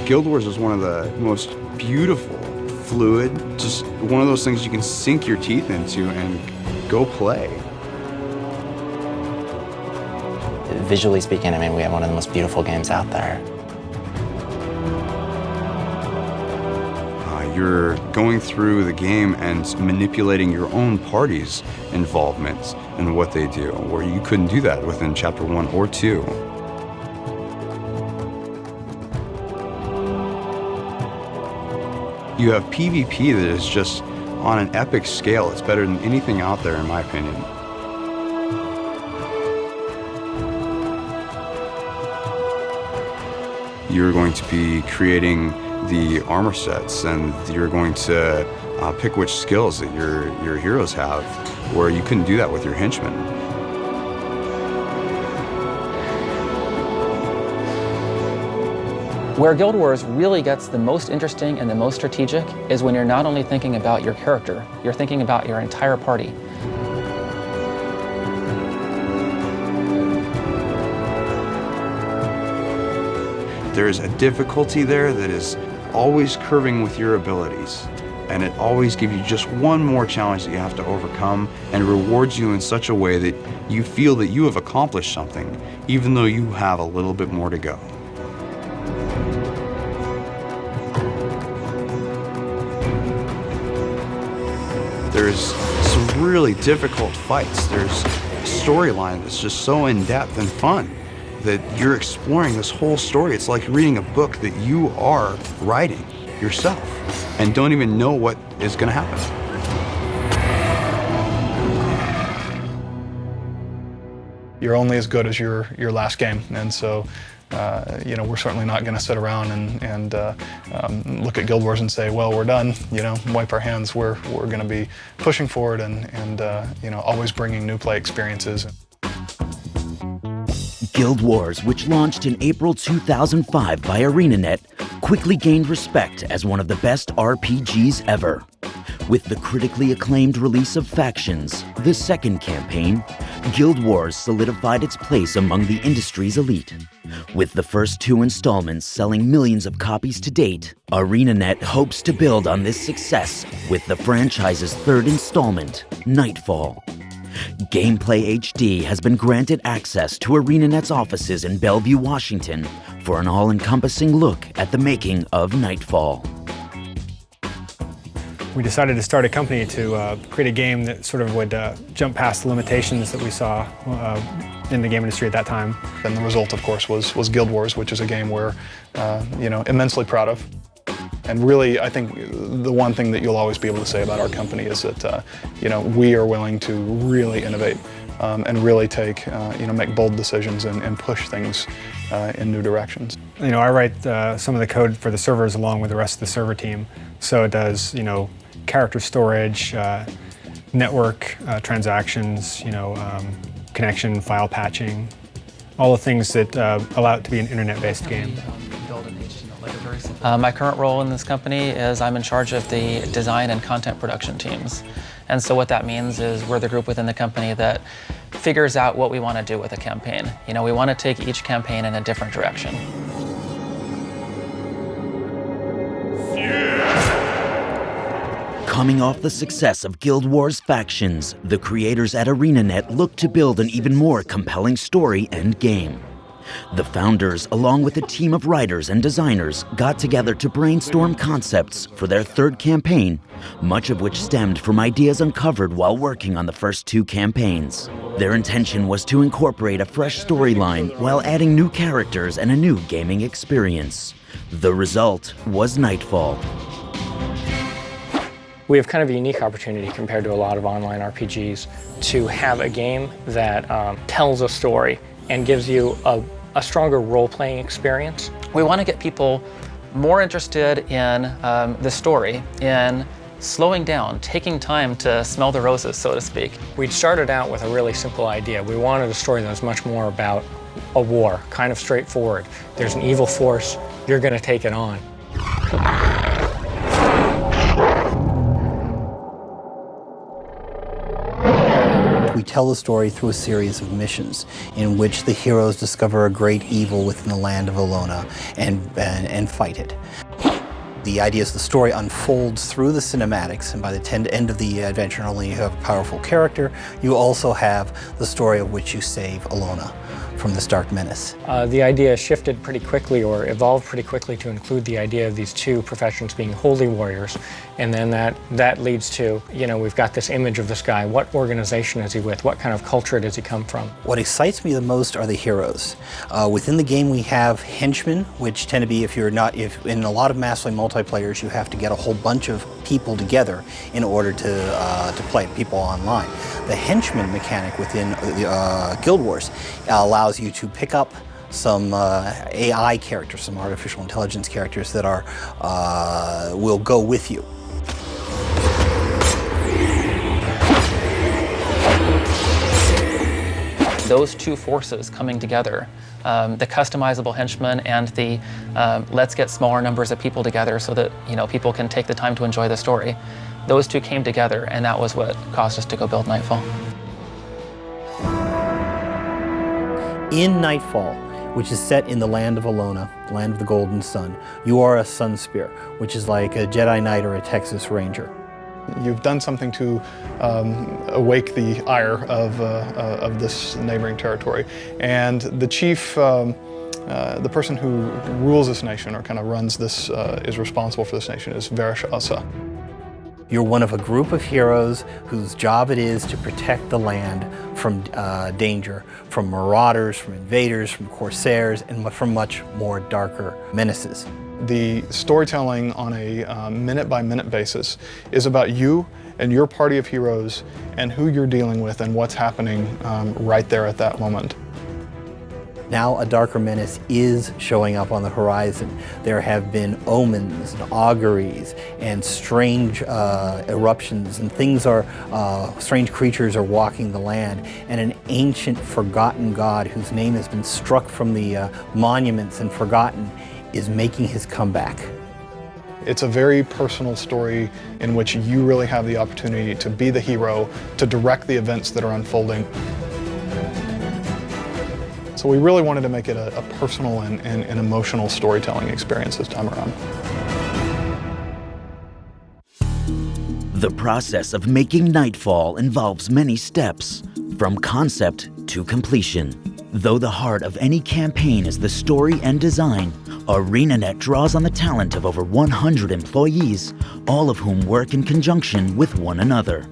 Guild Wars is one of the most beautiful, fluid, just one of those things you can sink your teeth into and go play. Visually speaking, I mean, we have one of the most beautiful games out there. You're going through the game and manipulating your own party's involvement in what they do, where you couldn't do that within Chapter 1 or 2. You have PvP that is just on an epic scale. It's better than anything out there, in my opinion. You're going to be creating the armor sets, and you're going to pick which skills that your heroes have, where you couldn't do that with your henchmen. Where Guild Wars really gets the most interesting and the most strategic is when you're not only thinking about your character, you're thinking about your entire party. There's a difficulty there that is always curving with your abilities, and it always gives you just one more challenge that you have to overcome, and rewards you in such a way that you feel that you have accomplished something, even though you have a little bit more to go. There's some really difficult fights. There's a storyline that's just so in-depth and fun that you're exploring this whole story. It's like reading a book that you are writing yourself and don't even know what is going to happen. You're only as good as your last game, and so you know, we're certainly not going to sit around and look at Guild Wars and say, well, we're done, you know, wipe our hands. We're going to be pushing forward and you know, always bringing new play experiences. Guild Wars, which launched in April 2005 by ArenaNet, quickly gained respect as one of the best RPGs ever. With the critically acclaimed release of Factions, the second campaign, Guild Wars solidified its place among the industry's elite. With the first 2 installments selling millions of copies to date, ArenaNet hopes to build on this success with the franchise's 3rd installment, Nightfall. Gameplay HD has been granted access to ArenaNet's offices in Bellevue, Washington, for an all-encompassing look at the making of Nightfall. We decided to start a company to create a game that sort of would jump past the limitations that we saw in the game industry at that time. And the result, of course, was Guild Wars, which is a game we're you know, immensely proud of. And really, I think the one thing that you'll always be able to say about our company is that you know, we are willing to really innovate and really take, you know, make bold decisions and push things in new directions. You know, I write some of the code for the servers along with the rest of the server team. So it does, you know, character storage, network transactions, you know, connection, file patching, all the things that allow it to be an internet-based game. My current role in this company is I'm in charge of the design and content production teams. And so what that means is we're the group within the company that figures out what we want to do with a campaign. You know, we want to take each campaign in a different direction. Coming off the success of Guild Wars Factions, the creators at ArenaNet looked to build an even more compelling story and game. The founders, along with a team of writers and designers, got together to brainstorm concepts for their 3rd campaign, much of which stemmed from ideas uncovered while working on the first 2 campaigns. Their intention was to incorporate a fresh storyline while adding new characters and a new gaming experience. The result was Nightfall. We have kind of a unique opportunity compared to a lot of online RPGs to have a game that tells a story and gives you a stronger role-playing experience. We want to get people more interested in the story, in slowing down, taking time to smell the roses, so to speak. We'd started out with a really simple idea. We wanted a story that was much more about a war, kind of straightforward. There's an evil force, you're going to take it on. We we tell the story through a series of missions in which the heroes discover a great evil within the land of Alona and fight it. The idea is the story unfolds through the cinematics, and by the end of the adventure, not only you have a powerful character, you also have the story of which you save Alona from this dark menace. The idea shifted pretty quickly, or evolved pretty quickly, to include the idea of these two professions being holy warriors. And then that leads to, we've got this image of this guy. What organization is he with? What kind of culture does he come from? What excites me the most are the heroes. Within the game we have henchmen, which tend to be, if in a lot of massively multiplayers, you have to get a whole bunch of people together in order to play people online. The henchman mechanic within Guild Wars allows you to pick up some AI characters, some artificial intelligence characters that will go with you. Those two forces coming together, the customizable henchmen and the let's get smaller numbers of people together so that people can take the time to enjoy the story. Those two came together, and that was what caused us to go build Nightfall. In Nightfall, which is set in the land of Alona, the land of the Golden Sun, you are a Sun Spear, which is like a Jedi Knight or a Texas Ranger. You've done something to awake the ire of this neighboring territory. And the chief, the person who rules this nation, or kind of runs this, is responsible for this nation, is Varish Asa. You're one of a group of heroes whose job it is to protect the land from danger, from marauders, from invaders, from corsairs, and from much more darker menaces. The storytelling on a minute-by-minute basis is about you and your party of heroes and who you're dealing with and what's happening right there at that moment. Now a darker menace is showing up on the horizon. There have been omens and auguries and strange eruptions, and strange creatures are walking the land, and an ancient forgotten god whose name has been struck from the monuments and forgotten is making his comeback. It's a very personal story in which you really have the opportunity to be the hero, to direct the events that are unfolding. So we really wanted to make it a personal and emotional storytelling experience this time around. The process of making Nightfall involves many steps, from concept to completion. Though the heart of any campaign is the story and design, ArenaNet draws on the talent of over 100 employees, all of whom work in conjunction with one another.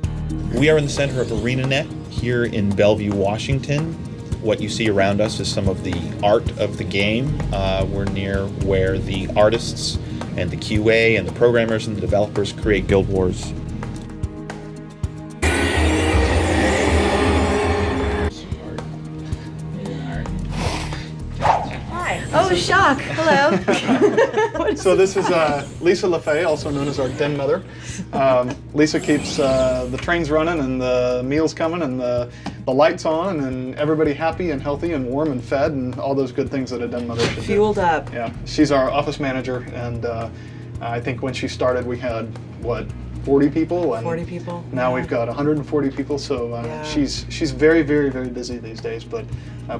We are in the center of ArenaNet here in Bellevue, Washington. What you see around us is some of the art of the game. We're near where the artists and the QA and the programmers and the developers create Guild Wars. Oh, shock. Hello. So this is Lisa LaFay, also known as our den mother. Lisa keeps the trains running and the meals coming and the lights on and everybody happy and healthy and warm and fed and all those good things that a den mother should do. Fueled up. Yeah, she's our office manager, and I think when she started we had, what, 40 people? And 40 people. Now we've got 140 people, so she's very, very, very busy these days, but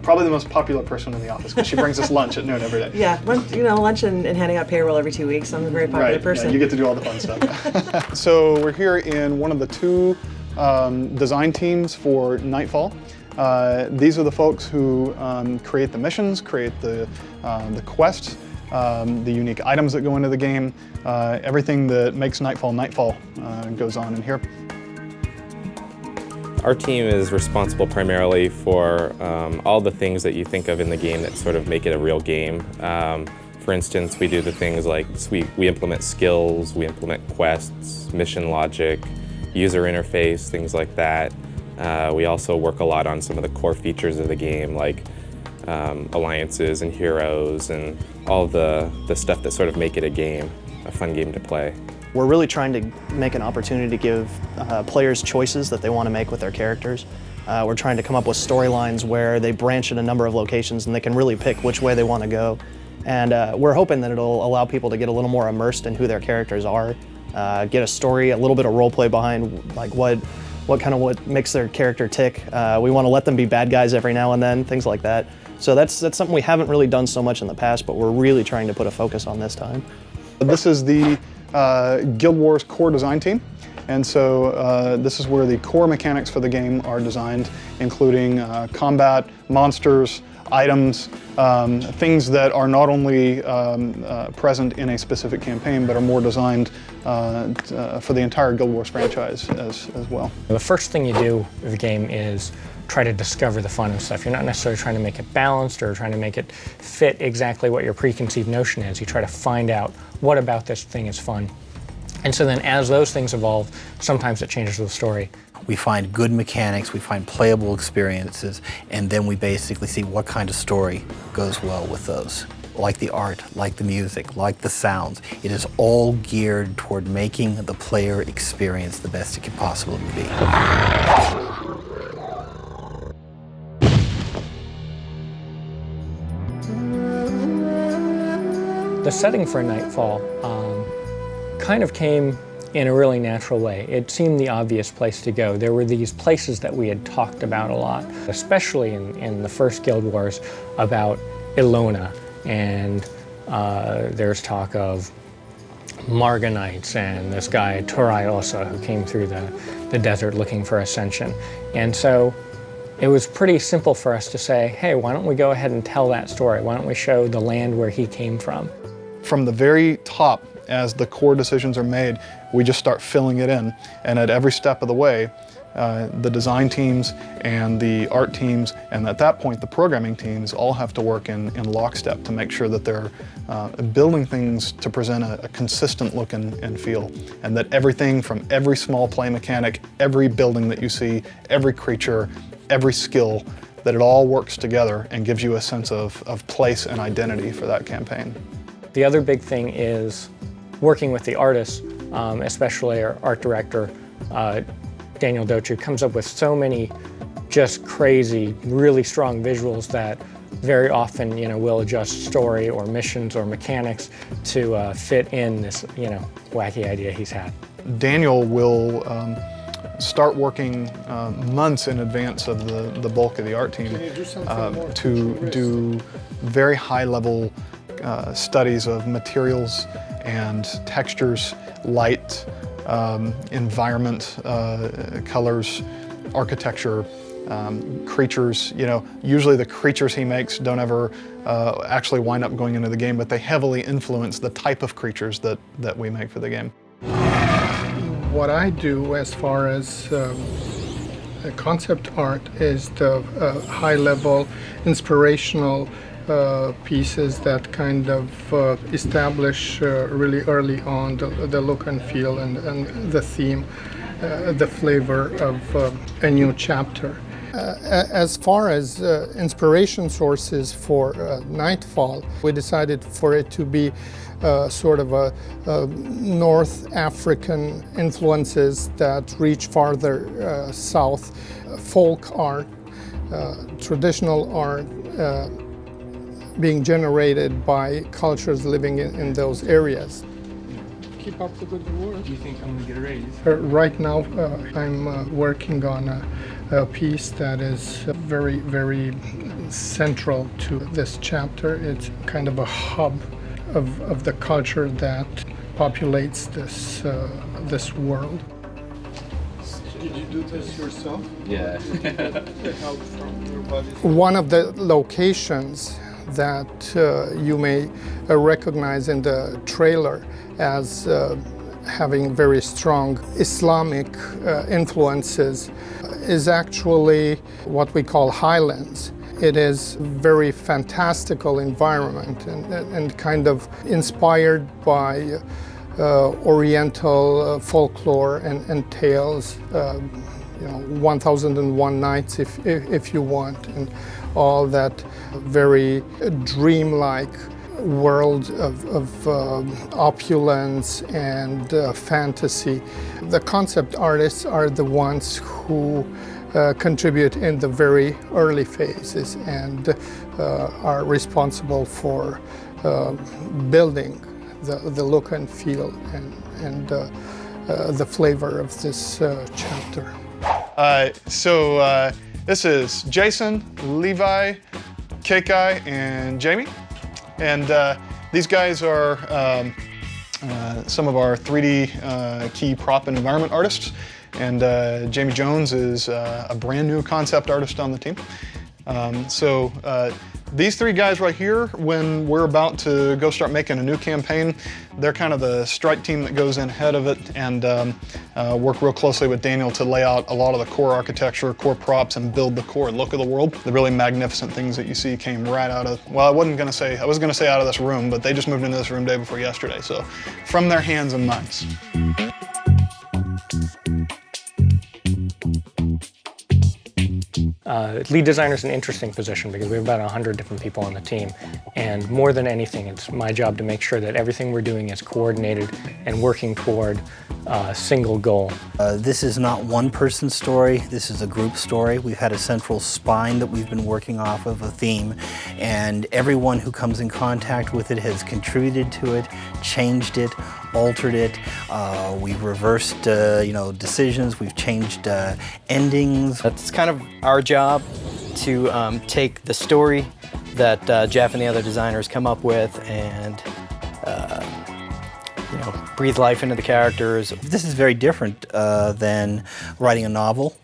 probably the most popular person in the office because she brings us lunch at noon every day. Yeah, lunch and handing out payroll every 2 weeks. I'm a very popular person. Yeah, you get to do all the fun stuff. So we're here in one of the two design teams for Nightfall. These are the folks who create the missions, create the quests, the unique items that go into the game. Everything that makes Nightfall Nightfall goes on in here. Our team is responsible primarily for all the things that you think of in the game that sort of make it a real game. For instance, we do the things like we implement skills, we implement quests, mission logic, user interface, things like that. We also work a lot on some of the core features of the game, like alliances and heroes and all the stuff that sort of make it a fun game to play. We're really trying to make an opportunity to give players choices that they want to make with their characters. We're trying to come up with storylines where they branch in a number of locations and they can really pick which way they want to go. And we're hoping that it'll allow people to get a little more immersed in who their characters are, get a story, a little bit of role play behind like what what makes their character tick. We want to let them be bad guys every now and then, things like that. So that's something we haven't really done so much in the past, but we're really trying to put a focus on this time. This is the Guild Wars core design team. And so this is where the core mechanics for the game are designed, including combat, monsters, items, things that are not only present in a specific campaign, but are more designed for the entire Guild Wars franchise as well. The first thing you do with the game is try to discover the fun and stuff. You're not necessarily trying to make it balanced or trying to make it fit exactly what your preconceived notion is. You try to find out what about this thing is fun. And so then as those things evolve, sometimes it changes the story. We find good mechanics, we find playable experiences, and then we basically see what kind of story goes well with those. Like the art, like the music, like the sounds. It is all geared toward making the player experience the best it can possibly be. The setting for Nightfall kind of came in a really natural way. It seemed the obvious place to go. There were these places that we had talked about a lot, especially in the first Guild Wars, about Ilona, and there's talk of Marganites and this guy Turai Osa who came through the desert looking for ascension. And so it was pretty simple for us to say, hey, why don't we go ahead and tell that story? Why don't we show the land where he came from? From the very top, as the core decisions are made, we just start filling it in. And at every step of the way, the design teams and the art teams, and at that point the programming teams, all have to work in lockstep to make sure that they're building things to present a consistent look and feel. And that everything from every small play mechanic, every building that you see, every creature, every skill, that it all works together and gives you a sense of place and identity for that campaign. The other big thing is working with the artists, especially our art director, Daniel Dochu, comes up with so many just crazy, really strong visuals that very often, we'll adjust story or missions or mechanics to fit in this, wacky idea he's had. Daniel will start working months in advance of the bulk of the art team to do very high-level studies of materials and textures, light, environment, colors, architecture, creatures. Usually the creatures he makes don't ever actually wind up going into the game, but they heavily influence the type of creatures that we make for the game. What I do as far as concept art is the high-level inspirational pieces that kind of establish really early on the look and feel and the theme, the flavor of a new chapter. As far as inspiration sources for Nightfall, we decided for it to be sort of a North African influences that reach farther south, folk art, traditional art, being generated by cultures living in those areas. Keep up the good work. Do you think I'm going to get a raise? Right now, I'm working on a piece that is very, very central to this chapter. It's kind of a hub of the culture that populates this world. Did you do this yourself? Yeah. The help from your body? One of the locations that you may recognize in the trailer as having very strong Islamic influences is actually what we call highlands. It is a very fantastical environment and kind of inspired by Oriental folklore and tales, 1001 Nights if you want, and all that very dreamlike world of opulence and fantasy. The concept artists are the ones who contribute in the very early phases and are responsible for building the look and feel and the flavor of this chapter. This is Jason, Levi, Kekai, and Jamie. And these guys are some of our 3D key prop and environment artists. And Jamie Jones is a brand new concept artist on the team. These three guys right here, when we're about to go start making a new campaign, they're kind of the strike team that goes in ahead of it and work real closely with Daniel to lay out a lot of the core architecture, core props, and build the core look of the world. The really magnificent things that you see came right out of, well, I was gonna say out of this room, but they just moved into this room day before yesterday, so from their hands and minds. Lead designer is an interesting position because we have about 100 different people on the team, and more than anything, it's my job to make sure that everything we're doing is coordinated and working toward a single goal. This is not one person's story, this is a group story. We've had a central spine that we've been working off of, a theme, and everyone who comes in contact with it has contributed to it, changed it, altered it. We've reversed decisions, we've changed endings. That's kind of our job to take the story that Jeff and the other designers come up with and breathe life into the characters. This is very different than writing a novel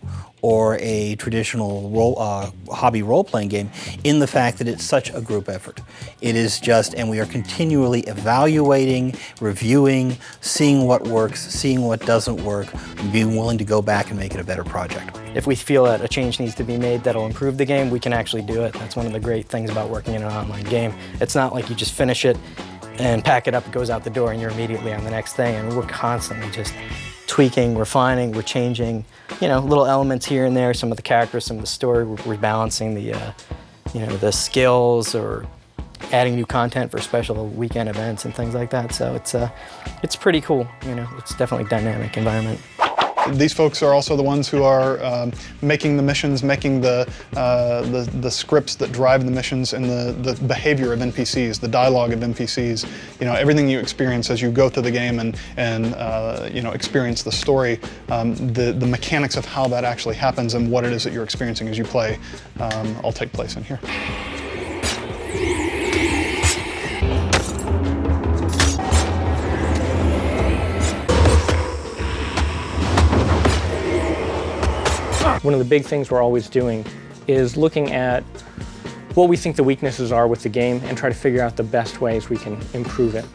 or a traditional hobby role-playing game in the fact that it's such a group effort. It is just, and we are continually evaluating, reviewing, seeing what works, seeing what doesn't work, and being willing to go back and make it a better project. If we feel that a change needs to be made that'll improve the game, we can actually do it. That's one of the great things about working in an online game. It's not like you just finish it and pack it up, it goes out the door, and you're immediately on the next thing. And we're constantly just tweaking, refining, we're changing, little elements here and there, some of the characters, some of the story, we're rebalancing the skills or adding new content for special weekend events and things like that. So it's pretty cool, it's definitely a dynamic environment. These folks are also the ones who are making the missions, making the scripts that drive the missions and the behavior of NPCs, the dialogue of NPCs. Everything you experience as you go through the game and experience the story, the mechanics of how that actually happens and what it is that you're experiencing as you play all take place in here. One of the big things we're always doing is looking at what we think the weaknesses are with the game and try to figure out the best ways we can improve it.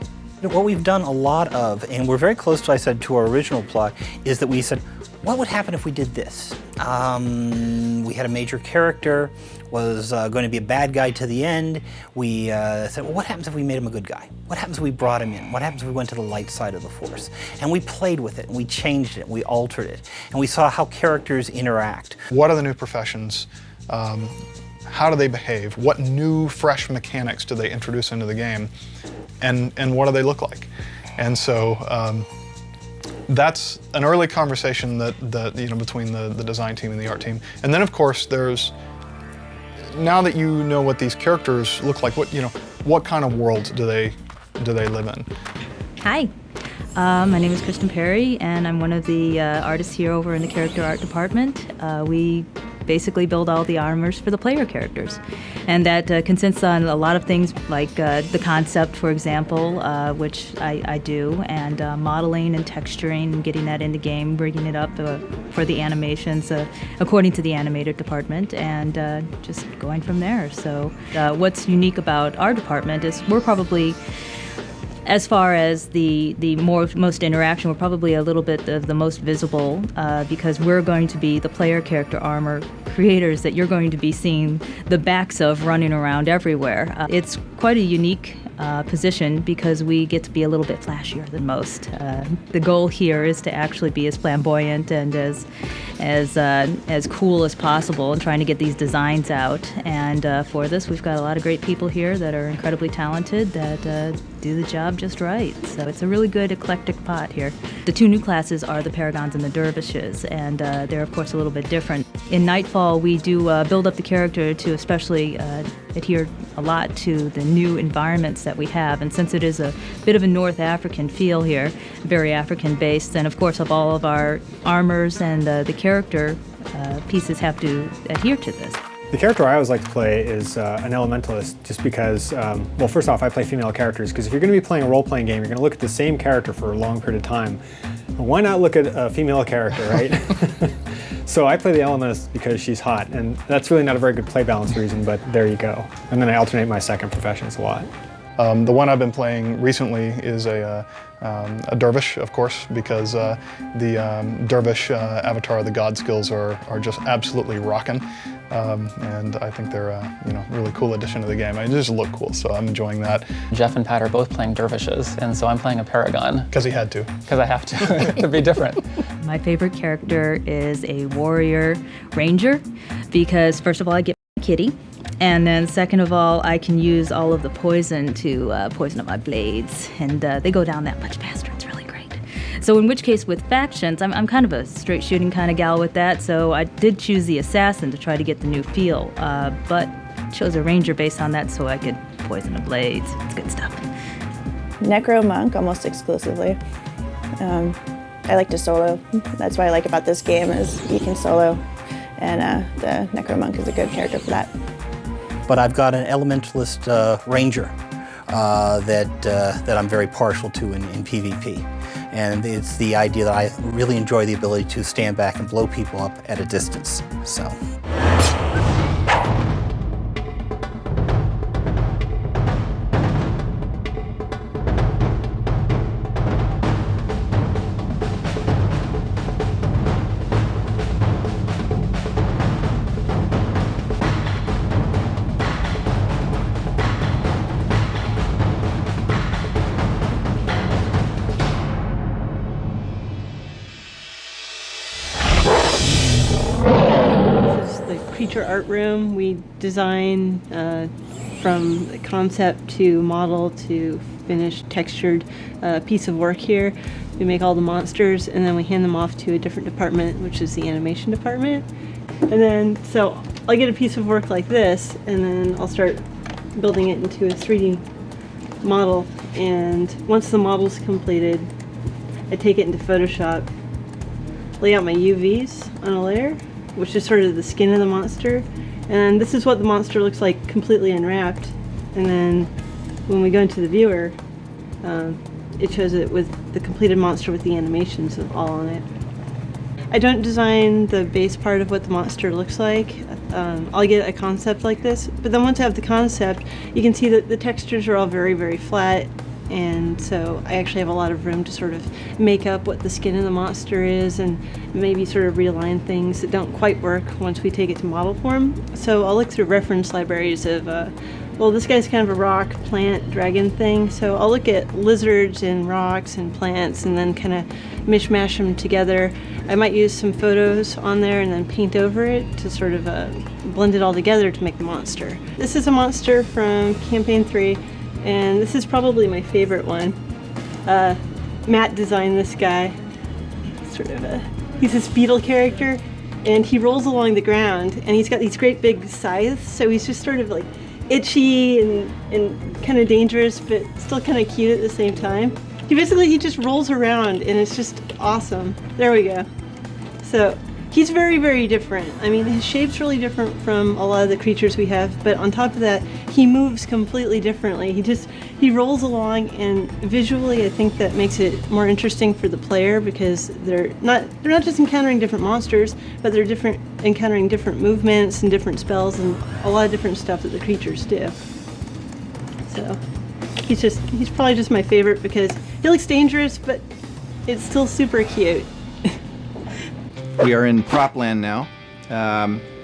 What we've done a lot of, and we're very close to, I said, to our original plot, is that we said, what would happen if we did this? We had a major character, was going to be a bad guy to the end. We said, well, what happens if we made him a good guy? What happens if we brought him in? What happens if we went to the light side of the Force? And we played with it, and we changed it, and we altered it, and we saw how characters interact. What are the new professions? How do they behave? What new, fresh mechanics do they introduce into the game? And what do they look like? And so that's an early conversation that between the design team and the art team. And then of course there's, now that you know what these characters look like, what kind of world do they live in? Hi, my name is Kristen Perry, and I'm one of the artists here over in the character art department. We basically build all the armors for the player characters, and that consists on a lot of things like the concept, for example, which I do, and modeling and texturing and getting that in the game, bringing it up for the animations according to the animator department, and just going from there. So what's unique about our department is we're probably, as far as the most interaction, we're probably a little bit of the most visible because we're going to be the player character armor creators that you're going to be seeing the backs of running around everywhere. It's quite a unique position because we get to be a little bit flashier than most. The goal here is to actually be as flamboyant and as cool as possible and trying to get these designs out. And for this, we've got a lot of great people here that are incredibly talented that do the job just right. So it's a really good eclectic pot here. The two new classes are the Paragons and the Dervishes, and they're of course a little bit different. In Nightfall, we do build up the character to especially adhere a lot to the new environments that we have. And since it is a bit of a North African feel here, very African-based, and of course of all of our armors and the character pieces have to adhere to this. The character I always like to play is an elementalist, just because, well, first off, I play female characters, because if you're going to be playing a role-playing game, you're going to look at the same character for a long period of time. Why not look at a female character, right? So I play the elementalist because she's hot, and that's really not a very good play balance reason, but there you go. And then I alternate my second professions a lot. The one I've been playing recently is a dervish, of course, because the dervish avatar of the god skills are just absolutely rocking. And I think they're a really cool addition to the game. They just look cool, so I'm enjoying that. Jeff and Pat are both playing dervishes, and so I'm playing a paragon. Because he had to. Because I have to, to be different. My favorite character is a warrior ranger, because first of all, I get my kitty. And then second of all, I can use all of the poison to poison up my blades, and they go down that much faster. It's really great. So in which case with factions, I'm kind of a straight shooting kind of gal with that, so I did choose the assassin to try to get the new feel, but chose a ranger based on that so I could poison the blades. It's good stuff. Necro monk almost exclusively. I like to solo. That's what I like about this game is you can solo, and the Necro monk is a good character for that. But I've got an elementalist ranger that I'm very partial to in PvP. And it's the idea that I really enjoy the ability to stand back and blow people up at a distance. So. Creature art room. We design from concept to model to finished textured piece of work here. We make all the monsters and then we hand them off to a different department, which is the animation department. And then, so I'll get a piece of work like this and then I'll start building it into a 3D model. And once the model's completed, I take it into Photoshop, lay out my UVs on a layer, which is sort of the skin of the monster. And this is what the monster looks like completely unwrapped. And then when we go into the viewer, it shows it with the completed monster with the animations all on it. I don't design the base part of what the monster looks like. I'll get a concept like this, but then once I have the concept, you can see that the textures are all very, very flat. And so I actually have a lot of room to sort of make up what the skin of the monster is and maybe sort of realign things that don't quite work once we take it to model form. So I'll look through reference libraries of, well, this guy's kind of a rock, plant, dragon thing. So I'll look at lizards and rocks and plants and then kind of mishmash them together. I might use some photos on there and then paint over it to sort of blend it all together to make the monster. This is a monster from Campaign 3. And this is probably my favorite one. Matt designed this guy. He's this beetle character, and he rolls along the ground, and he's got these great big scythes, so he's just sort of like itchy and kind of dangerous, but still kind of cute at the same time. He just rolls around, and it's just awesome. There we go. So he's very, very different. I mean, his shape's really different from a lot of the creatures we have, but on top of that, he moves completely differently. He rolls along, and visually, I think that makes it more interesting for the player because they're not just encountering different monsters, but they're encountering different movements and different spells and a lot of different stuff that the creatures do. So he's probably just my favorite because he looks dangerous, but it's still super cute. We are in Propland now.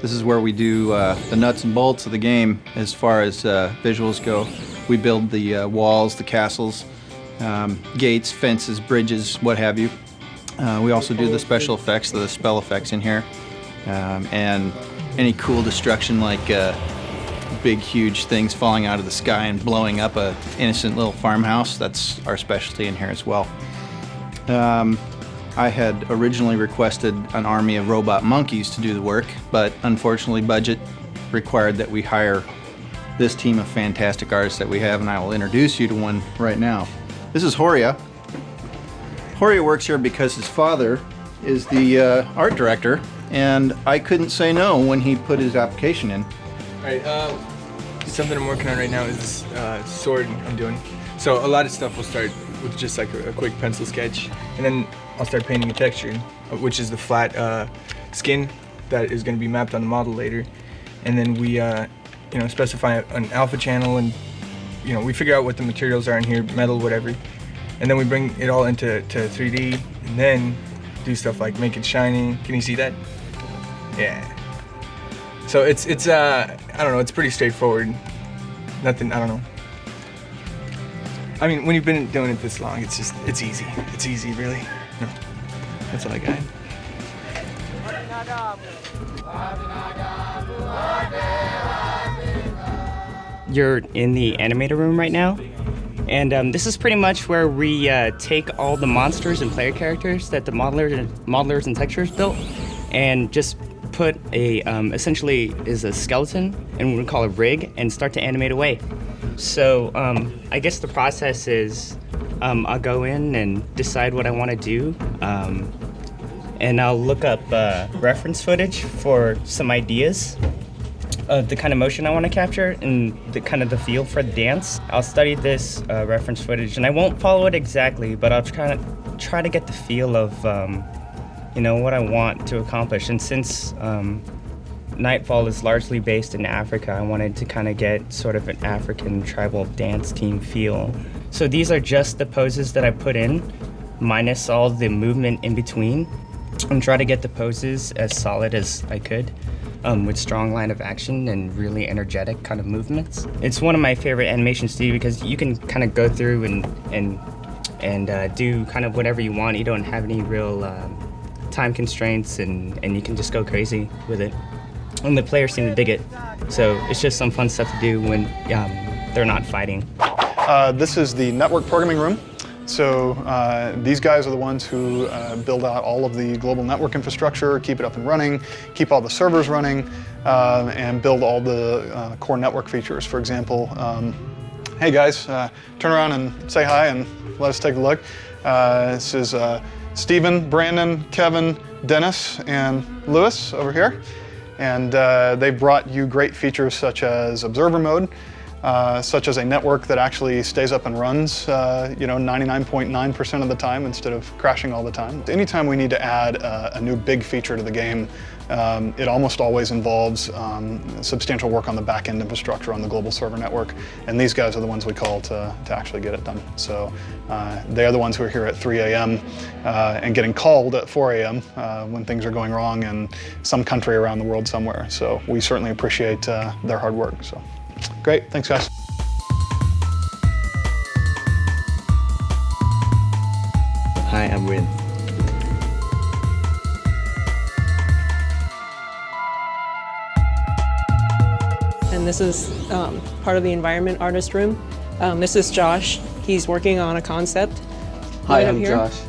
This is where we do the nuts and bolts of the game as far as visuals go. We build the walls, the castles, gates, fences, bridges, what have you. We also do the special effects, the spell effects in here. And any cool destruction like big, huge things falling out of the sky and blowing up a innocent little farmhouse, that's our specialty in here as well. I had originally requested an army of robot monkeys to do the work, but unfortunately budget required that we hire this team of fantastic artists that we have, and I will introduce you to one right now. This is Horia. Horia works here because his father is the art director, and I couldn't say no when he put his application in. All right, something I'm working on right now is this sword I'm doing. So a lot of stuff will start with just like a quick pencil sketch, and then I'll start painting a texture, which is the flat skin that is going to be mapped on the model later. And then we specify an alpha channel, and we figure out what the materials are in here, metal, whatever. And then we bring it all into 3D, and then do stuff like make it shiny. Can you see that? Yeah. So it's I don't know, it's pretty straightforward. Nothing, I don't know. I mean, when you've been doing it this long, it's easy. It's easy, really. No, that's all I got. You're in the animator room right now, and this is pretty much where we take all the monsters and player characters that the modelers and texturers built, and just put a essentially is a skeleton, and we call it rig, and start to animate away. So I guess the process is I'll go in and decide what I want to do, and I'll look up reference footage for some ideas of the kind of motion I want to capture and the kind of the feel for the dance. I'll study this reference footage, and I won't follow it exactly, but I'll try to get the feel of what I want to accomplish. And since Nightfall is largely based in Africa, I wanted to kind of get sort of an African tribal dance team feel. So these are just the poses that I put in, minus all the movement in between, and try to get the poses as solid as I could, with strong line of action and really energetic kind of movements. It's one of my favorite animations to do because you can kind of go through and do kind of whatever you want. You don't have any real time constraints, and you can just go crazy with it. And the players seem to dig it. So it's just some fun stuff to do when they're not fighting. This is the network programming room. So these guys are the ones who build out all of the global network infrastructure, keep it up and running, keep all the servers running, and build all the core network features. For example, hey guys, turn around and say hi and let us take a look. This is Stephen, Brandon, Kevin, Dennis, and Lewis over here. And they brought you great features such as observer mode, such as a network that actually stays up and runs 99.9% of the time instead of crashing all the time. Anytime we need to add a new big feature to the game, it almost always involves substantial work on the back-end infrastructure on the global server network, and these guys are the ones we call to actually get it done. So they are the ones who are here at 3 a.m. And getting called at 4 a.m. When things are going wrong in some country around the world somewhere. So we certainly appreciate their hard work. So great, thanks guys. Hi, I'm Rin. And this is part of the environment artist room. This is Josh. He's working on a concept. Hi, right I'm here. Josh.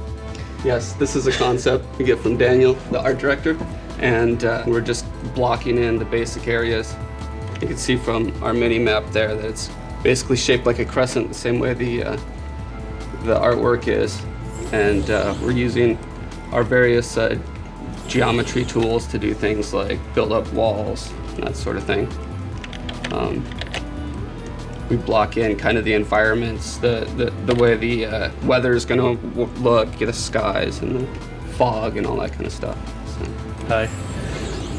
Yes, this is a concept we get from Daniel, the art director, and we're just blocking in the basic areas. You can see from our mini map there that it's basically shaped like a crescent, the same way the artwork is. And we're using our various geometry tools to do things like build up walls and that sort of thing. We block in kind of the environments, the way the weather is going to look, the skies and the fog and all that kind of stuff. So. Hi.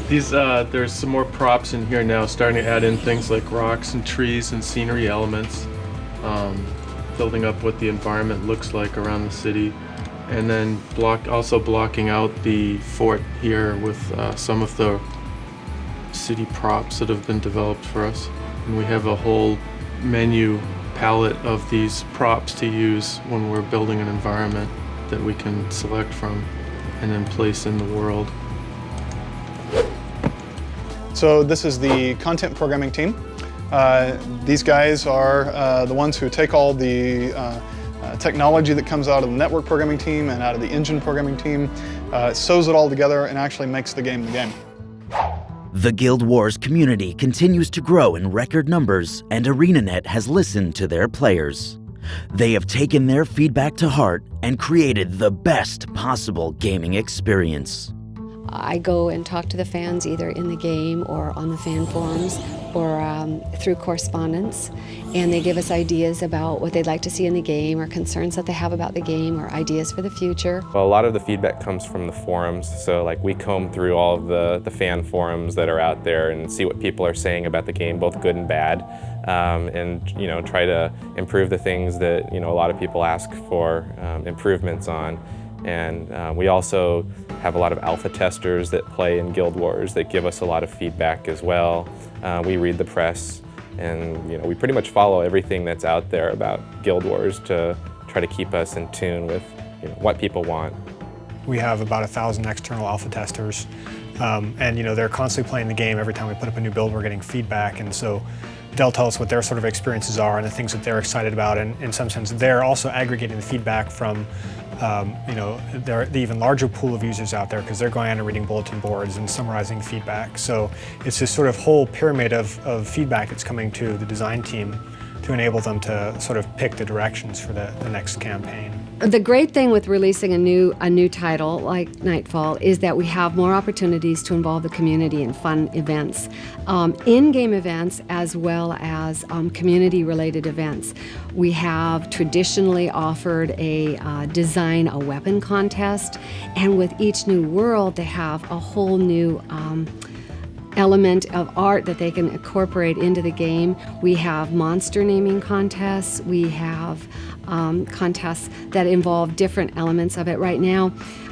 There's some more props in here now, starting to add in things like rocks and trees and scenery elements, building up what the environment looks like around the city, and then also blocking out the fort here with some of the city props that have been developed for us. And we have a whole menu palette of these props to use when we're building an environment that we can select from and then place in the world. So this is the content programming team. These guys are the ones who take all the technology that comes out of the network programming team and out of the engine programming team, sews it all together and actually makes the game the game. The Guild Wars community continues to grow in record numbers, and ArenaNet has listened to their players. They have taken their feedback to heart and created the best possible gaming experience. I go and talk to the fans either in the game or on the fan forums or through correspondence, and they give us ideas about what they'd like to see in the game or concerns that they have about the game or ideas for the future. Well, a lot of the feedback comes from the forums, so like we comb through all of the fan forums that are out there and see what people are saying about the game, both good and bad, and try to improve the things that a lot of people ask for improvements on. And we also have a lot of alpha testers that play in Guild Wars that give us a lot of feedback as well. We read the press, and we pretty much follow everything that's out there about Guild Wars to try to keep us in tune with what people want. We have about 1,000 external alpha testers, and they're constantly playing the game. Every time we put up a new build, we're getting feedback, and so they'll tell us what their sort of experiences are and the things that they're excited about, and in some sense they're also aggregating the feedback from the even larger pool of users out there, because they're going on and reading bulletin boards and summarizing feedback. So it's this sort of whole pyramid of feedback that's coming to the design team to enable them to sort of pick the directions for the next campaign. The great thing with releasing a new title like Nightfall is that we have more opportunities to involve the community in fun events, in-game events as well as community-related events. We have traditionally offered a design a weapon contest, and with each new world they have a whole new element of art that they can incorporate into the game. We have monster naming contests. We have contests that involve different elements of it. Right now,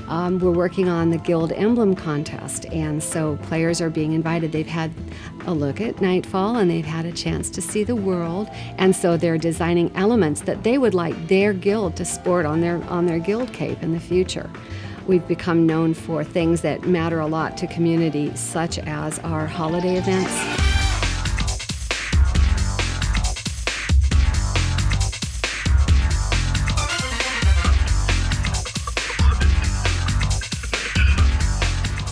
we're working on the Guild Emblem contest, and so players are being invited. They've had a look at Nightfall, and they've had a chance to see the world, and so they're designing elements that they would like their guild to sport on their guild cape in the future. We've become known for things that matter a lot to community, such as our holiday events.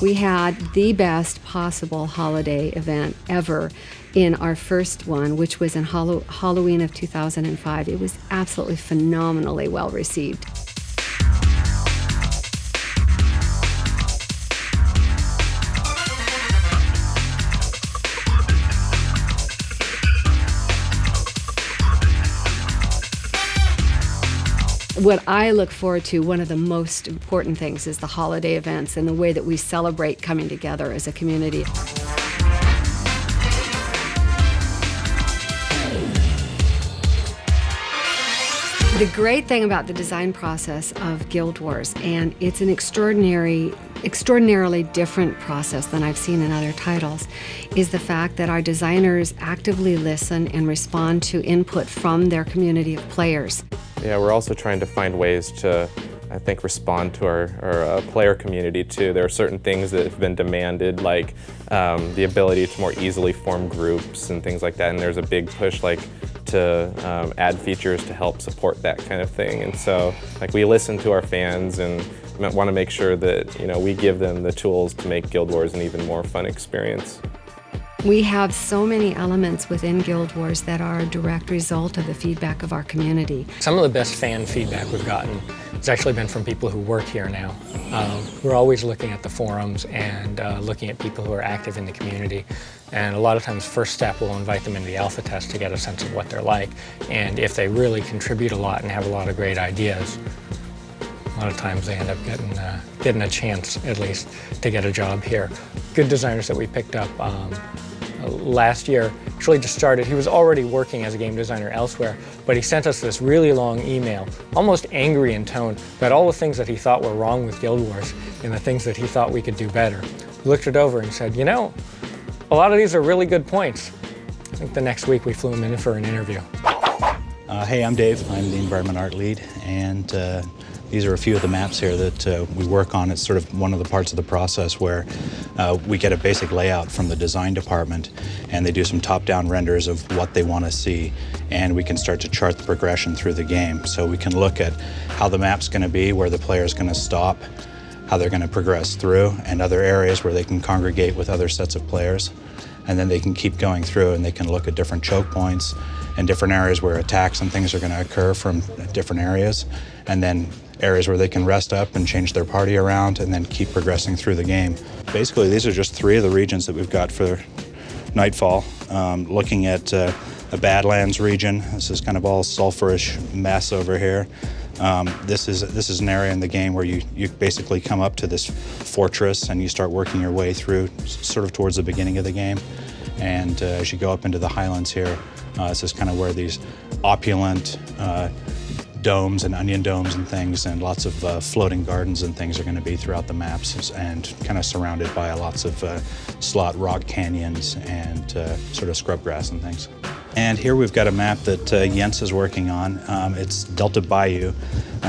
We had the best possible holiday event ever in our first one, which was in Halloween of 2005. It was absolutely phenomenally well received. What I look forward to, one of the most important things, is the holiday events and the way that we celebrate coming together as a community. The great thing about the design process of Guild Wars, and it's an extraordinarily different process than I've seen in other titles, is the fact that our designers actively listen and respond to input from their community of players. Yeah, we're also trying to find ways to, I think, respond to our player community too. There are certain things that have been demanded, like the ability to more easily form groups and things like that, and there's a big push to add features to help support that kind of thing. And so we listen to our fans and want to make sure that we give them the tools to make Guild Wars an even more fun experience. We have so many elements within Guild Wars that are a direct result of the feedback of our community. Some of the best fan feedback we've gotten has actually been from people who work here now. We're always looking at the forums and looking at people who are active in the community. And a lot of times, first step, we'll invite them into the alpha test to get a sense of what they're like. And if they really contribute a lot and have a lot of great ideas, a lot of times they end up getting a chance, at least, to get a job here. Good designers that we picked up last year actually just started. He was already working as a game designer elsewhere, but he sent us this really long email, almost angry in tone, about all the things that he thought were wrong with Guild Wars and the things that he thought we could do better. We looked it over and said, a lot of these are really good points. I think the next week we flew him in for an interview. Hey, I'm Dave. I'm the environment art lead, and these are a few of the maps here that we work on. It's sort of one of the parts of the process where we get a basic layout from the design department, and they do some top-down renders of what they want to see, and we can start to chart the progression through the game. So we can look at how the map's going to be, where the player's going to stop, how they're going to progress through, and other areas where they can congregate with other sets of players. And then they can keep going through and they can look at different choke points and different areas where attacks and things are going to occur from different areas. And then areas where they can rest up and change their party around and then keep progressing through the game. Basically, these are just 3 of the regions that we've got for Nightfall. Looking at the Badlands region, this is kind of all sulfurish mess over here. This is an area in the game where you basically come up to this fortress and you start working your way through sort of towards the beginning of the game. And as you go up into the highlands here, this is kind of where these opulent domes and onion domes and things and lots of floating gardens and things are going to be throughout the maps, and kind of surrounded by lots of slot rock canyons and sort of scrub grass and things. And here we've got a map that Jens is working on. It's Delta Bayou.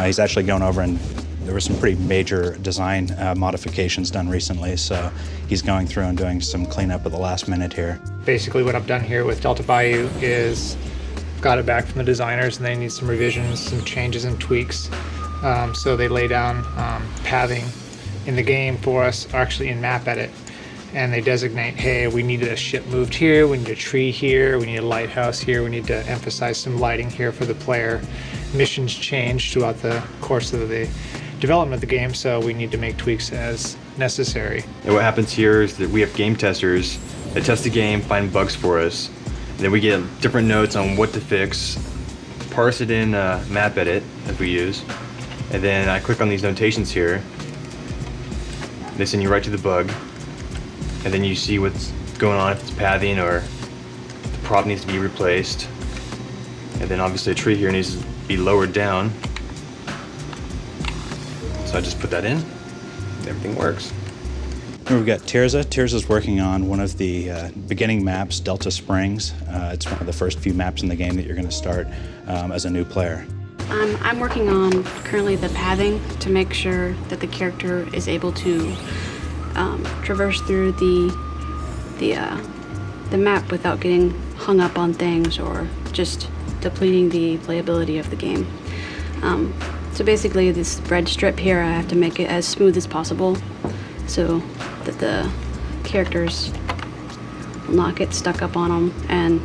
He's actually gone over and there were some pretty major design modifications done recently, so he's going through and doing some cleanup at the last minute here. Basically what I've done here with Delta Bayou is got it back from the designers and they need some revisions, some changes and tweaks. So they lay down pathing in the game for us, or actually in map edit. And they designate, hey, we need a ship moved here, we need a tree here, we need a lighthouse here, we need to emphasize some lighting here for the player. Missions change throughout the course of the development of the game, so we need to make tweaks as necessary. And what happens here is that we have game testers that test the game, find bugs for us, and then we get different notes on what to fix, parse it in map edit that we use, and then I click on these notations here. They send you right to the bug. And then you see what's going on, if it's pathing or the prop needs to be replaced. And then obviously a tree here needs to be lowered down. So I just put that in, everything works. Here we've got Tirza. Tirza's working on one of the beginning maps, Delta Springs. It's one of the first few maps in the game that you're going to start as a new player. I'm working on currently the pathing to make sure that the character is able to traverse through the map without getting hung up on things or just depleting the playability of the game. So basically this red strip here, I have to make it as smooth as possible so that the characters will not get stuck up on them and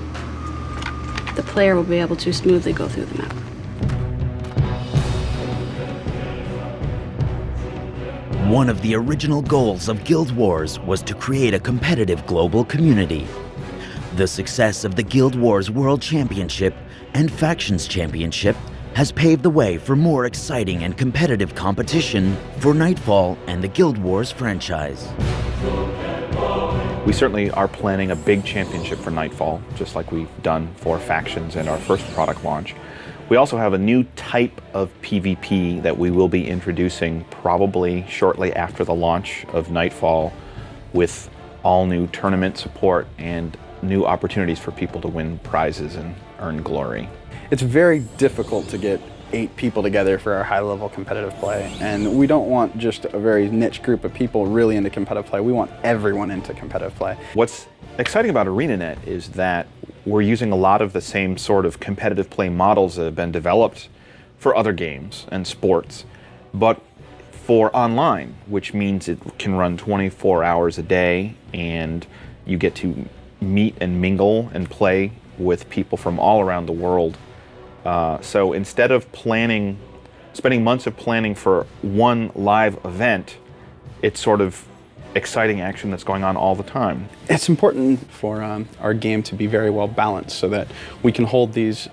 the player will be able to smoothly go through the map. One of the original goals of Guild Wars was to create a competitive global community. The success of the Guild Wars World Championship and Factions Championship has paved the way for more exciting and competitive competition for Nightfall and the Guild Wars franchise. We certainly are planning a big championship for Nightfall, just like we've done for Factions and our first product launch. We also have a new type of PvP that we will be introducing probably shortly after the launch of Nightfall, with all new tournament support and new opportunities for people to win prizes and earn glory. It's very difficult to get 8 people together for our high-level competitive play, and we don't want just a very niche group of people really into competitive play. We want everyone into competitive play. What's exciting about ArenaNet is that we're using a lot of the same sort of competitive play models that have been developed for other games and sports, but for online, which means it can run 24 hours a day and you get to meet and mingle and play with people from all around the world. So instead of spending months of planning for one live event, it's sort of exciting action that's going on all the time. It's important for our game to be very well balanced so that we can hold these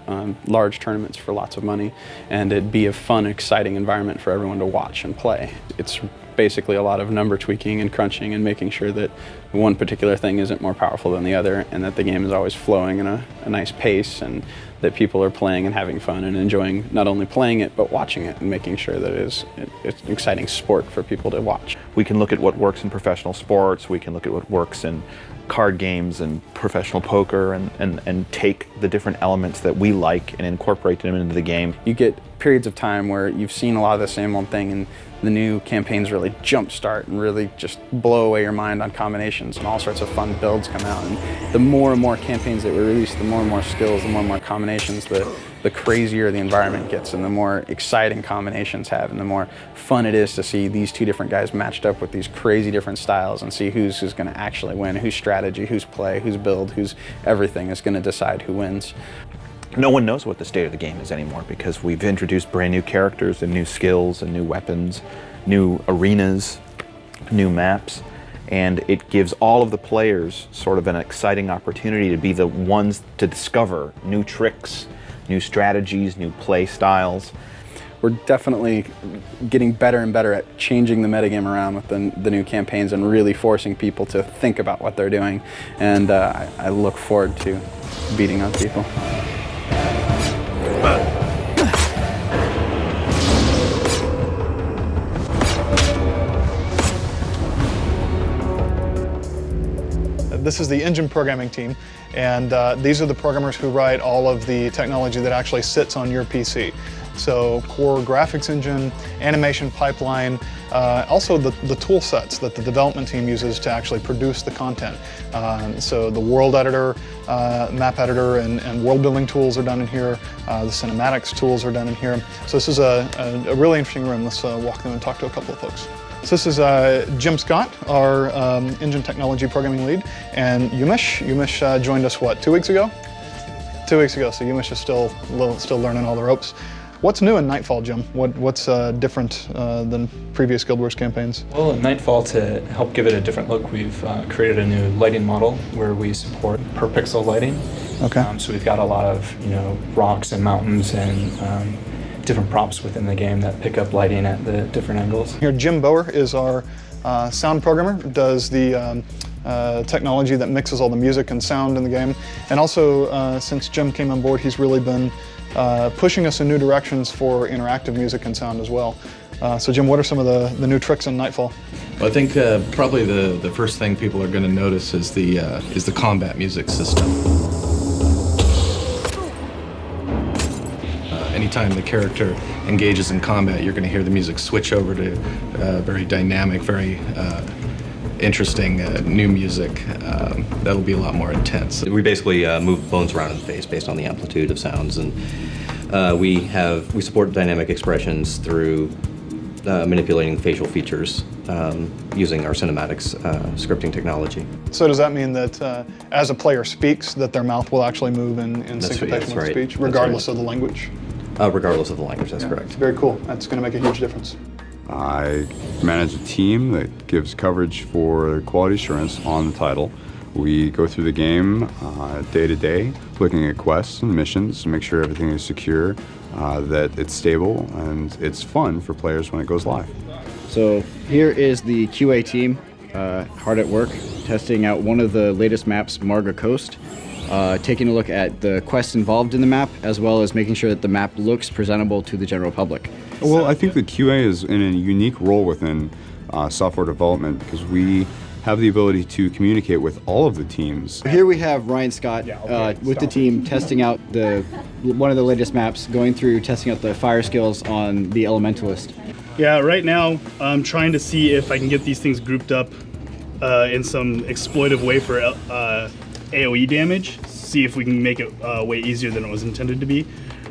large tournaments for lots of money and it be a fun, exciting environment for everyone to watch and play. It's basically a lot of number tweaking and crunching and making sure that one particular thing isn't more powerful than the other and that the game is always flowing in a nice pace and that people are playing and having fun and enjoying not only playing it but watching it and making sure that it's an exciting sport for people to watch. We can look at what works in professional sports, we can look at what works in card games and professional poker and take the different elements that we like and incorporate them into the game. You get periods of time where you've seen a lot of the same old thing, and the new campaigns really jumpstart and really just blow away your mind on combinations, and all sorts of fun builds come out. And the more and more campaigns that we release, the more and more skills, the more and more combinations, the crazier the environment gets, and the more exciting combinations have, and the more fun it is to see these two different guys matched up with these crazy different styles and see who's going to actually win, whose strategy, whose play, whose build, whose everything is going to decide who wins. No one knows what the state of the game is anymore because we've introduced brand new characters and new skills and new weapons, new arenas, new maps, and it gives all of the players sort of an exciting opportunity to be the ones to discover new tricks, new strategies, new play styles. We're definitely getting better and better at changing the metagame around with the new campaigns and really forcing people to think about what they're doing, and I look forward to beating on people. This is the engine programming team, and these are the programmers who write all of the technology that actually sits on your PC. So core graphics engine, animation pipeline, also the tool sets that the development team uses to actually produce the content. So the world editor, map editor, and world building tools are done in here. The cinematics tools are done in here. So this is a really interesting room. Let's walk through and talk to a couple of folks. So this is Jim Scott, our engine technology programming lead, and Umesh. Umesh joined us, what, 2 weeks ago? 2 weeks ago, so Umesh is still learning all the ropes. What's new in Nightfall, Jim? What's different than previous Guild Wars campaigns? Well, in Nightfall, to help give it a different look, we've created a new lighting model where we support per pixel lighting. Okay. So we've got a lot of rocks and mountains and different props within the game that pick up lighting at the different angles. Here, Jim Bower is our sound programmer, does the technology that mixes all the music and sound in the game. And also, since Jim came on board, he's really been pushing us in new directions for interactive music and sound as well. So Jim, what are some of the new tricks in Nightfall? Well, I think probably the first thing people are going to notice is the combat music system. Anytime the character engages in combat, you're going to hear the music switch over to very dynamic, very interesting new music. That'll be a lot more intense. We basically move bones around in the face based on the amplitude of sounds, and we support dynamic expressions through manipulating facial features using our cinematics scripting technology. So does that mean that as a player speaks, that their mouth will actually move in syncopation with speech, regardless of the language? Regardless of the language, that's correct. Very cool. That's going to make a huge difference. I manage a team that gives coverage for quality assurance on the title. We go through the game day to day, looking at quests and missions to make sure everything is secure, that it's stable, and it's fun for players when it goes live. So here is the QA team, hard at work, testing out one of the latest maps, Marga Coast. Taking a look at the quests involved in the map, as well as making sure that the map looks presentable to the general public. Well, I think the QA is in a unique role within software development because we have the ability to communicate with all of the teams. Here we have Ryan Scott with the team testing out one of the latest maps, going through testing out the fire skills on the Elementalist. Yeah, right now I'm trying to see if I can get these things grouped up in some exploitive way for AoE damage, see if we can make it way easier than it was intended to be.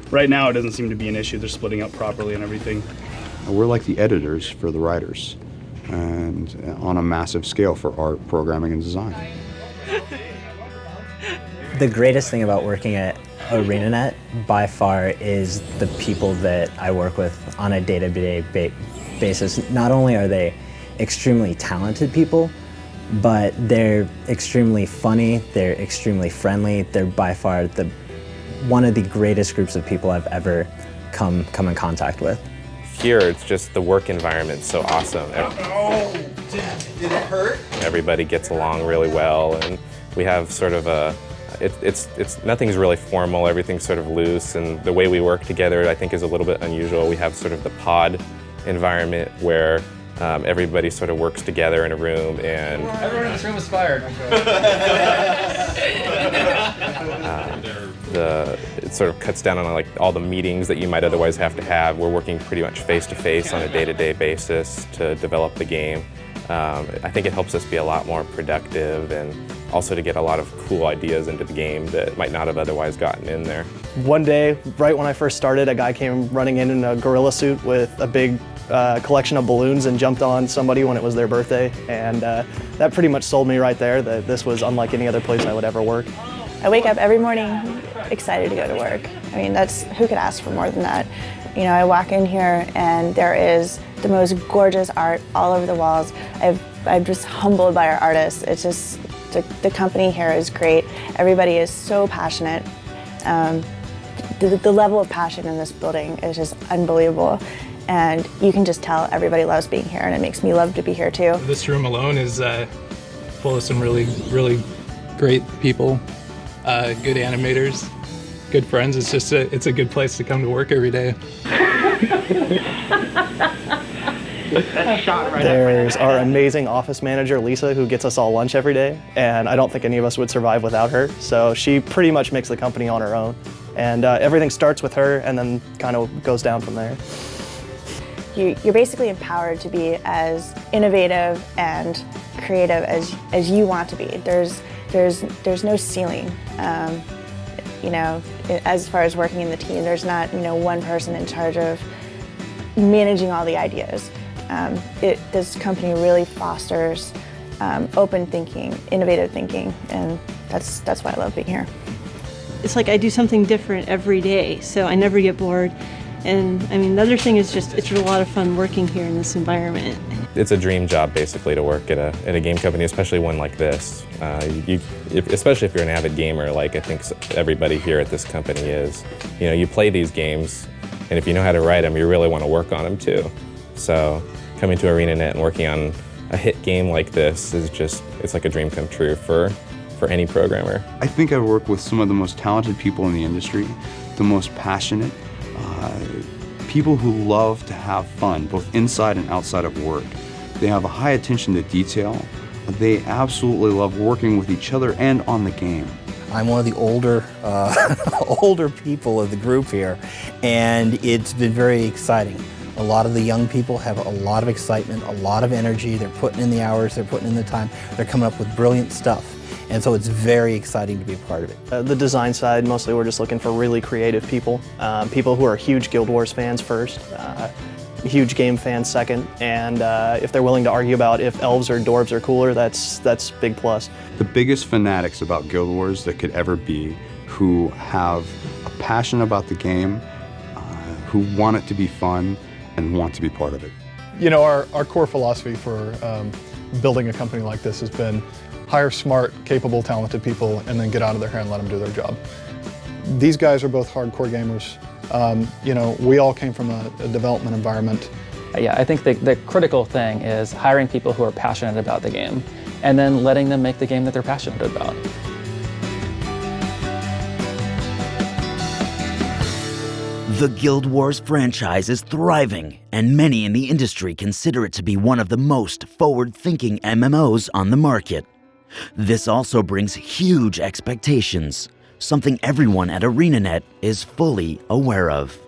Right now it doesn't seem to be an issue. They're splitting up properly and everything. We're like the editors for the writers, and on a massive scale for art, programming, and design. The greatest thing about working at ArenaNet by far is the people that I work with on a day-to-day basis. Not only are they extremely talented people, but they're extremely funny, they're extremely friendly, they're by far one of the greatest groups of people I've ever come in contact with. Here, it's just the work environment's so awesome. Did it hurt? Everybody gets along really well, and we have sort of nothing's really formal, everything's sort of loose, and the way we work together I think is a little bit unusual. We have sort of the pod environment where Everybody sort of works together in a room, and Everyone in this room is fired. it sort of cuts down on like all the meetings that you might otherwise have to have. We're working pretty much face-to-face on a day-to-day basis to develop the game. I think it helps us be a lot more productive and also to get a lot of cool ideas into the game that might not have otherwise gotten in there. One day, right when I first started, a guy came running in a gorilla suit with a big collection of balloons and jumped on somebody when it was their birthday. And that pretty much sold me right there that this was unlike any other place I would ever work. I wake up every morning excited to go to work. I mean, who could ask for more than that? You know, I walk in here and there is the most gorgeous art all over the walls. I'm just humbled by our artists. It's just, the company here is great. Everybody is so passionate. The level of passion in this building is just unbelievable. And you can just tell everybody loves being here, and it makes me love to be here too. This room alone is full of some really, really great people, good animators, good friends. It's a good place to come to work every day. There's our amazing office manager, Lisa, who gets us all lunch every day, and I don't think any of us would survive without her. So she pretty much makes the company on her own. And everything starts with her and then kind of goes down from there. You're basically empowered to be as innovative and creative as you want to be. There's no ceiling. You know, as far as working in the team, there's not, you know, one person in charge of managing all the ideas. This company really fosters open thinking, innovative thinking, and that's why I love being here. It's like I do something different every day, so I never get bored. And I mean, the other thing is just, it's a lot of fun working here in this environment. It's a dream job basically to work at a game company, especially one like this. Especially if you're an avid gamer, like I think everybody here at this company is. You know, you play these games, and if you know how to write them, you really want to work on them too. So coming to ArenaNet and working on a hit game like this is just, it's like a dream come true for any programmer. I think I work with some of the most talented people in the industry, the most passionate, people who love to have fun, both inside and outside of work. They have a high attention to detail. They absolutely love working with each other and on the game. I'm one of the older, older people of the group here, and it's been very exciting. A lot of the young people have a lot of excitement, a lot of energy. They're putting in the hours, they're putting in the time, they're coming up with brilliant stuff. And so it's very exciting to be a part of it. The design side, mostly we're just looking for really creative people. People who are huge Guild Wars fans first, huge game fans second, and if they're willing to argue about if elves or dwarves are cooler, that's big plus. The biggest fanatics about Guild Wars that could ever be, who have a passion about the game, who want it to be fun, and want to be part of it. You know, our core philosophy for building a company like this has been hire smart, capable, talented people, and then get out of their hair and let them do their job. These guys are both hardcore gamers. You know, we all came from a development environment. Yeah, I think the critical thing is hiring people who are passionate about the game and then letting them make the game that they're passionate about. The Guild Wars franchise is thriving, and many in the industry consider it to be one of the most forward-thinking MMOs on the market. This also brings huge expectations, something everyone at ArenaNet is fully aware of.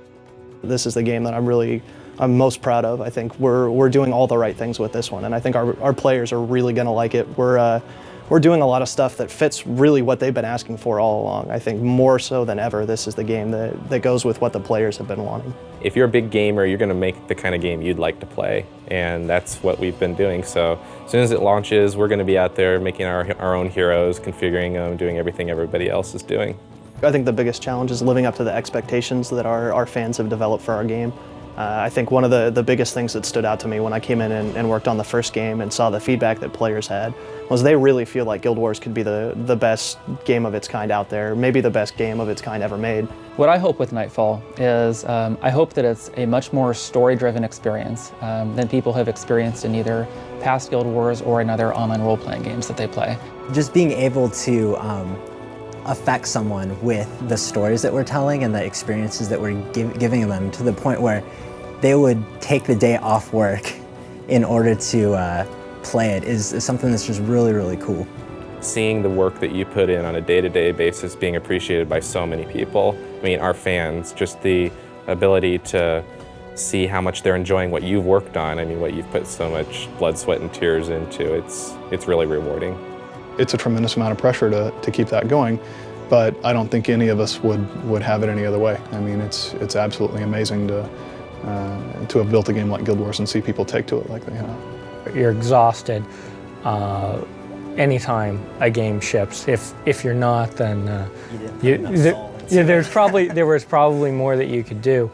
This is the game that I'm most proud of. I think we're doing all the right things with this one, and I think our players are really going to like it. We're doing a lot of stuff that fits really what they've been asking for all along. I think more so than ever, this is the game that goes with what the players have been wanting. If you're a big gamer, you're going to make the kind of game you'd like to play, and that's what we've been doing. So as soon as it launches, we're going to be out there making our own heroes, configuring them, doing everything everybody else is doing. I think the biggest challenge is living up to the expectations that our fans have developed for our game. I think one of the biggest things that stood out to me when I came in and worked on the first game and saw the feedback that players had was they really feel like Guild Wars could be the best game of its kind out there, maybe the best game of its kind ever made. What I hope with Nightfall is I hope that it's a much more story-driven experience than people have experienced in either past Guild Wars or in other online role-playing games that they play. Just being able to affect someone with the stories that we're telling and the experiences that we're giving them to the point where they would take the day off work in order to play it is something that's just really, really cool. Seeing the work that you put in on a day-to-day basis being appreciated by so many people, I mean, our fans, just the ability to see how much they're enjoying what you've worked on, I mean, what you've put so much blood, sweat, and tears into, it's really rewarding. It's a tremendous amount of pressure to keep that going, but I don't think any of us would have it any other way. I mean, it's absolutely amazing to have built a game like Guild Wars and see people take to it like they have. You're exhausted anytime a game ships. If you're not, then there was probably more that you could do.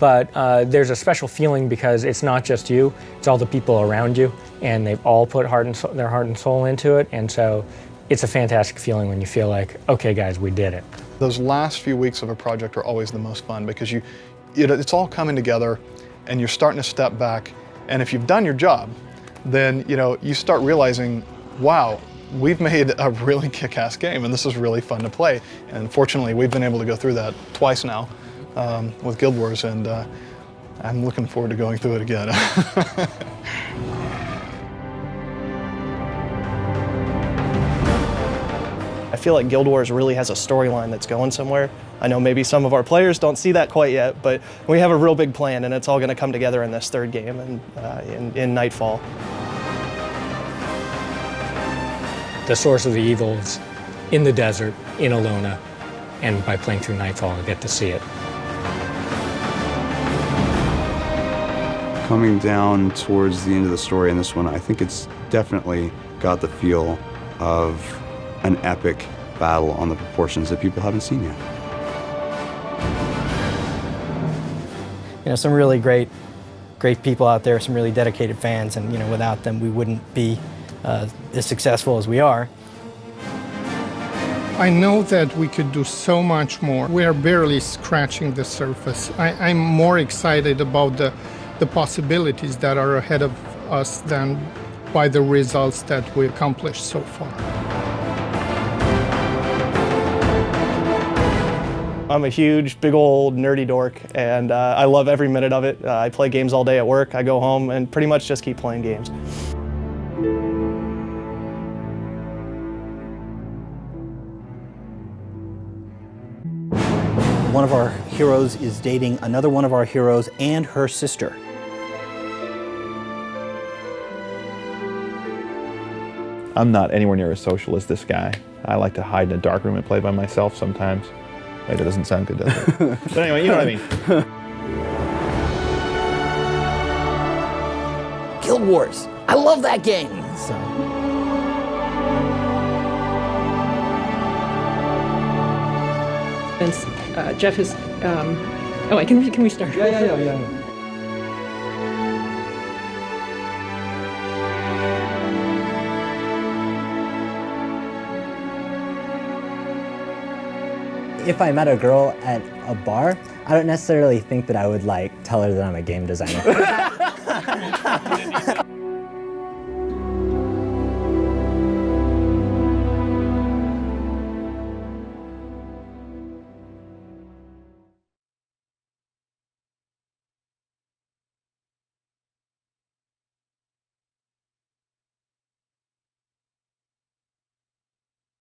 But there's a special feeling because it's not just you, it's all the people around you, and they've all put their heart and soul into it, and so it's a fantastic feeling when you feel like, okay guys, we did it. Those last few weeks of a project are always the most fun because it's all coming together and you're starting to step back, and if you've done your job, then you start realizing, wow, we've made a really kick-ass game and this is really fun to play. And fortunately, we've been able to go through that twice now with Guild Wars, and I'm looking forward to going through it again. I feel like Guild Wars really has a storyline that's going somewhere. I know maybe some of our players don't see that quite yet, but we have a real big plan, and it's all going to come together in this third game and in Nightfall. The source of the evil is in the desert, in Alona, and by playing through Nightfall, I get to see it. Coming down towards the end of the story in this one, I think it's definitely got the feel of an epic battle on the proportions that people haven't seen yet. Some really great people out there, some really dedicated fans, and without them we wouldn't be as successful as we are. I know that we could do so much more. We are barely scratching the surface. I'm more excited about the possibilities that are ahead of us than by the results that we accomplished so far. I'm a huge, big old nerdy dork, and I love every minute of it. I play games all day at work. I go home and pretty much just keep playing games. One of our heroes is dating another one of our heroes and her sister. I'm not anywhere near as social as this guy. I like to hide in a dark room and play by myself sometimes. Wait, that doesn't sound good, does it? But anyway, you know what I mean. Guild Wars. I love that game. So. And Jeff is. Can we start? Yeah. If I met a girl at a bar, I don't necessarily think that I would tell her that I'm a game designer.